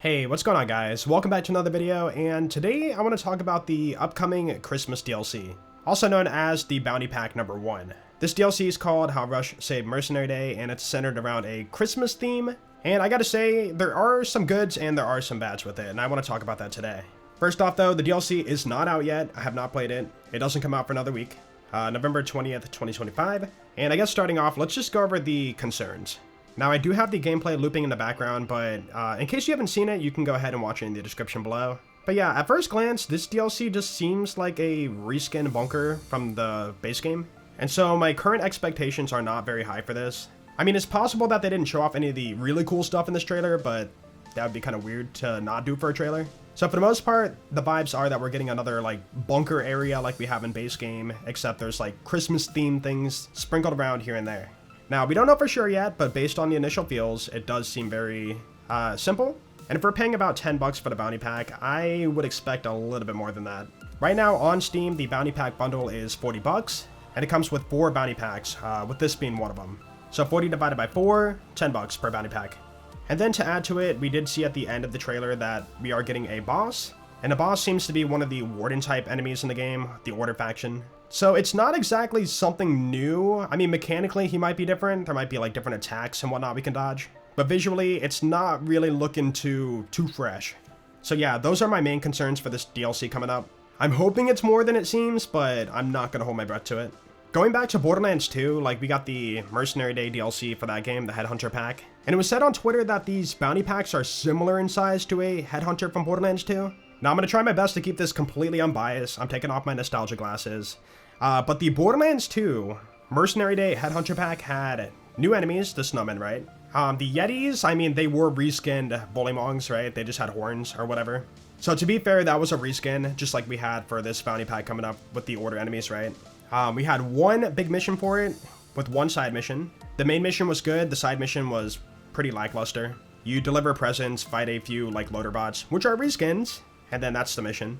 Hey, what's going on guys? Welcome back to another video, and today I want to talk about the upcoming Christmas DLC, also known as the Bounty Pack number 1. This DLC is called How Rush Saved Mercenary Day, and it's centered around a Christmas theme, and I gotta say, there are some goods and there are some bads with it, and I want to talk about that today. First off though, the DLC is not out yet. I have not played it. It doesn't come out for another week, November 20th, 2025, and I guess starting off, let's just go over the concerns. Now, I do have the gameplay looping in the background, but in case you haven't seen it, you can go ahead and watch it in the description below. But yeah, at first glance, this DLC just seems like a reskin bunker from the base game. And so my current expectations are not very high for this. I mean, it's possible that they didn't show off any of the really cool stuff in this trailer, but that would be kind of weird to not do for a trailer. So for the most part, the vibes are that we're getting another like bunker area like we have in base game, except there's like Christmas themed things sprinkled around here and there. Now, we don't know for sure yet, but based on the initial feels, it does seem very simple. And if we're paying about 10 bucks for the bounty pack, I would expect a little bit more than that. Right now on Steam, the bounty pack bundle is 40 bucks, and it comes with 4 bounty packs, with this being one of them. So 40 divided by 4, 10 bucks per bounty pack. And then to add to it, we did see at the end of the trailer that we are getting a boss, and the boss seems to be one of the warden type enemies in the game, the Order faction. So it's not exactly something new. I mean, mechanically, he might be different. There might be like different attacks and whatnot we can dodge. But visually, it's not really looking too fresh. So yeah, those are my main concerns for this DLC coming up. I'm hoping it's more than it seems, but I'm not going to hold my breath to it. Going back to Borderlands 2, like we got the Mercenary Day DLC for that game, the Headhunter pack. And it was said on Twitter that these bounty packs are similar in size to a Headhunter from Borderlands 2. Now I'm going to try my best to keep this completely unbiased. I'm taking off my nostalgia glasses. But the Borderlands 2 Mercenary Day Headhunter pack had new enemies, the snowmen, right? The Yetis, I mean, they were reskinned Bullymongs, right? They just had horns or whatever. So to be fair, that was a reskin, just like we had for this bounty pack coming up with the Order enemies, right? We had one big mission for it with one side mission. The main mission was good. The side mission was pretty lackluster. You deliver presents, fight a few like loader bots, which are reskins, and then that's the mission.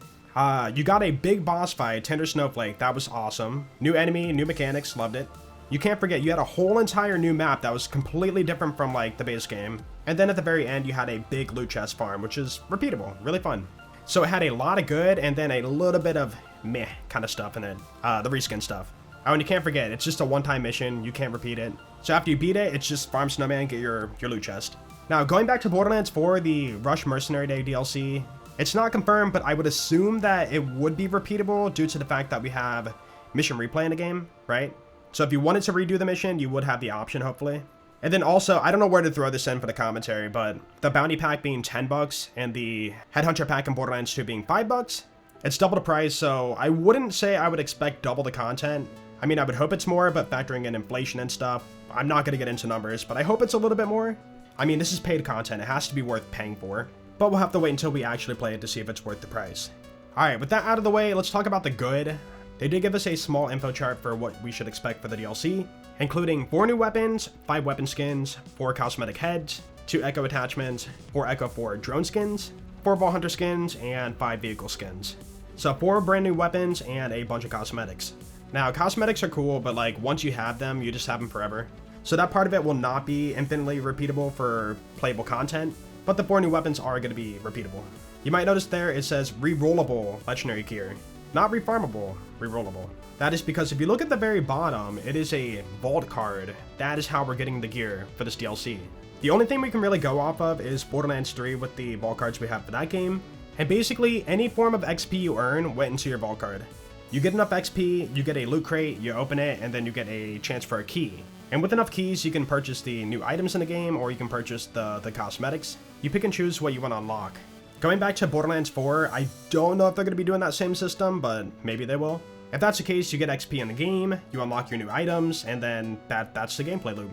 You got a big boss fight, Tender Snowflake, that was awesome. New enemy, new mechanics, loved it. You can't forget, you had a whole entire new map that was completely different from like the base game. And then at the very end, you had a big loot chest farm, which is repeatable, really fun. So it had a lot of good and then a little bit of meh kind of stuff in it, the reskin stuff. Oh, and you can't forget, it's just a one-time mission, you can't repeat it. So after you beat it, it's just farm snowman, get your loot chest. Now, going back to Borderlands 4, the Rush Mercenary Day DLC, it's not confirmed, but I would assume that it would be repeatable due to the fact that we have mission replay in the game, right? So if you wanted to redo the mission, you would have the option, hopefully. And then also, I don't know where to throw this in for the commentary, but the bounty pack being 10 bucks and the Headhunter pack in Borderlands 2 being 5 bucks, it's double the price, so I wouldn't say I would expect double the content. I mean, I would hope it's more, but factoring in inflation and stuff, I'm not going to get into numbers, but I hope it's a little bit more. I mean, this is paid content. It has to be worth paying for. But we'll have to wait until we actually play it to see if it's worth the price. Alright, with that out of the way, let's talk about the good. They did give us a small info chart for what we should expect for the DLC, including 4 new weapons, 5 weapon skins, 4 cosmetic heads, 2 Echo attachments, 4 Echo 4 drone skins, 4 Vault Hunter skins, and 5 vehicle skins. So 4 brand new weapons and a bunch of cosmetics. Now, cosmetics are cool, but like once you have them, you just have them forever. So that part of it will not be infinitely repeatable for playable content. But the 4 new weapons are going to be repeatable. You might notice there it says rerollable legendary gear, not refarmable, rerollable. That is because if you look at the very bottom, it is a vault card. That is how we're getting the gear for this DLC. The only thing we can really go off of is Borderlands 3 with the vault cards we have for that game. And basically any form of XP you earn went into your vault card. You get enough XP, you get a loot crate, you open it, and then you get a chance for a key. And with enough keys, you can purchase the new items in the game, or you can purchase the cosmetics. You pick and choose what you want to unlock. Going back to Borderlands 4, I don't know if they're going to be doing that same system, but maybe they will. If that's the case, you get XP in the game, you unlock your new items, and then that's the gameplay loop.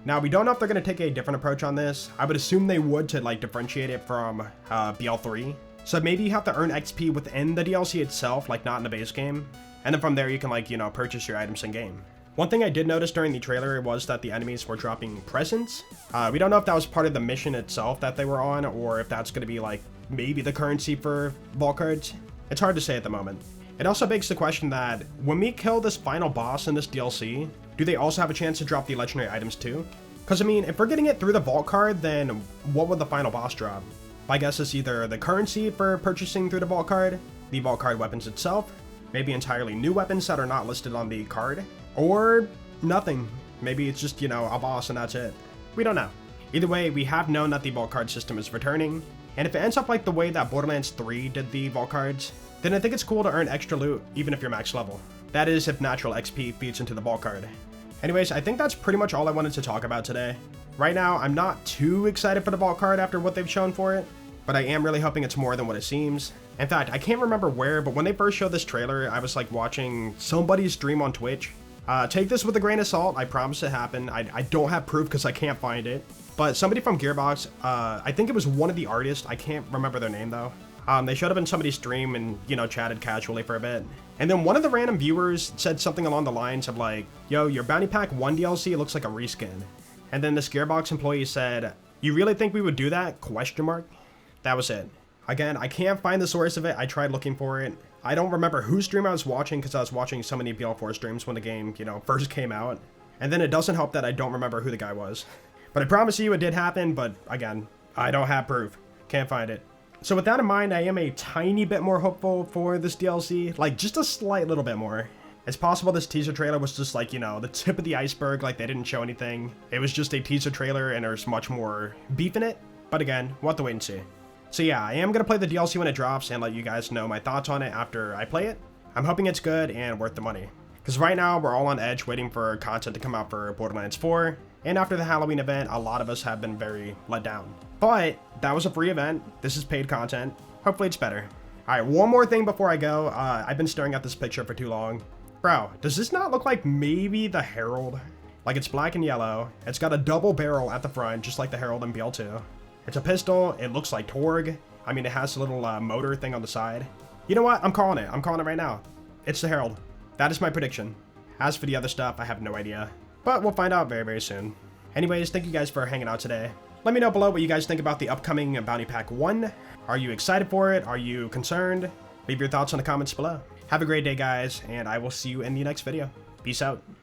Now, we don't know if they're going to take a different approach on this. I would assume they would to like differentiate it from BL3. So maybe you have to earn XP within the DLC itself, like not in the base game. And then from there, you can like, purchase your items in game. One thing I did notice during the trailer was that the enemies were dropping presents. We don't know if that was part of the mission itself that they were on, or if that's going to be like maybe the currency for vault cards. It's hard to say at the moment. It also begs the question that when we kill this final boss in this DLC, do they also have a chance to drop the legendary items too? Because I mean, if we're getting it through the vault card, then what would the final boss drop? My guess is either the currency for purchasing through the vault card, the vault card weapons itself, maybe entirely new weapons that are not listed on the card, or nothing. Maybe it's just, you know, a boss and that's it. We don't know. Either way, we have known that the vault card system is returning, and if it ends up like the way that Borderlands 3 did the vault cards, then I think it's cool to earn extra loot even if you're max level. That is if natural XP feeds into the vault card. Anyways, I think that's pretty much all I wanted to talk about today. Right now, I'm not too excited for the vault card after what they've shown for it, but I am really hoping it's more than what it seems. In fact, I can't remember where, but when they first showed this trailer, I was like watching somebody's stream on Twitch. Take this with a grain of salt, I promise it happened. I don't have proof because I can't find it. But somebody from Gearbox, I think it was one of the artists, I can't remember their name though. They showed up in somebody's stream and, you know, chatted casually for a bit. And then one of the random viewers said something along the lines of like, yo, your Bounty Pack 1 DLC looks like a reskin. And then this Gearbox employee said, you really think we would do that? Question mark. That was it. Again, I can't find the source of it. I tried looking for it. I don't remember whose stream I was watching because I was watching so many BL4 streams when the game, you know, first came out. And then it doesn't help that I don't remember who the guy was. But I promise you it did happen, but again, I don't have proof. Can't find it. So with that in mind, I am a tiny bit more hopeful for this DLC, like just a slight little bit more. It's possible this teaser trailer was just like, you know, the tip of the iceberg, like they didn't show anything. It was just a teaser trailer and there's much more beef in it. But again, we'll have to wait and see. So yeah, I am going to play the DLC when it drops and let you guys know my thoughts on it after I play it. I'm hoping it's good and worth the money. Because right now, we're all on edge waiting for content to come out for Borderlands 4. And after the Halloween event, a lot of us have been very let down. But that was a free event. This is paid content. Hopefully it's better. Alright, one more thing before I go. I've been staring at this picture for too long. Bro, does this not look like maybe the Herald? Like it's black and yellow. It's got a double barrel at the front, just like the Herald in BL2. It's a pistol. It looks like Torg. I mean, it has a little motor thing on the side. You know what? I'm calling it. I'm calling it right now. It's the Herald. That is my prediction. As for the other stuff, I have no idea. But we'll find out very, very soon. Anyways, thank you guys for hanging out today. Let me know below what you guys think about the upcoming Bounty Pack 1. Are you excited for it? Are you concerned? Leave your thoughts in the comments below. Have a great day, guys, and I will see you in the next video. Peace out.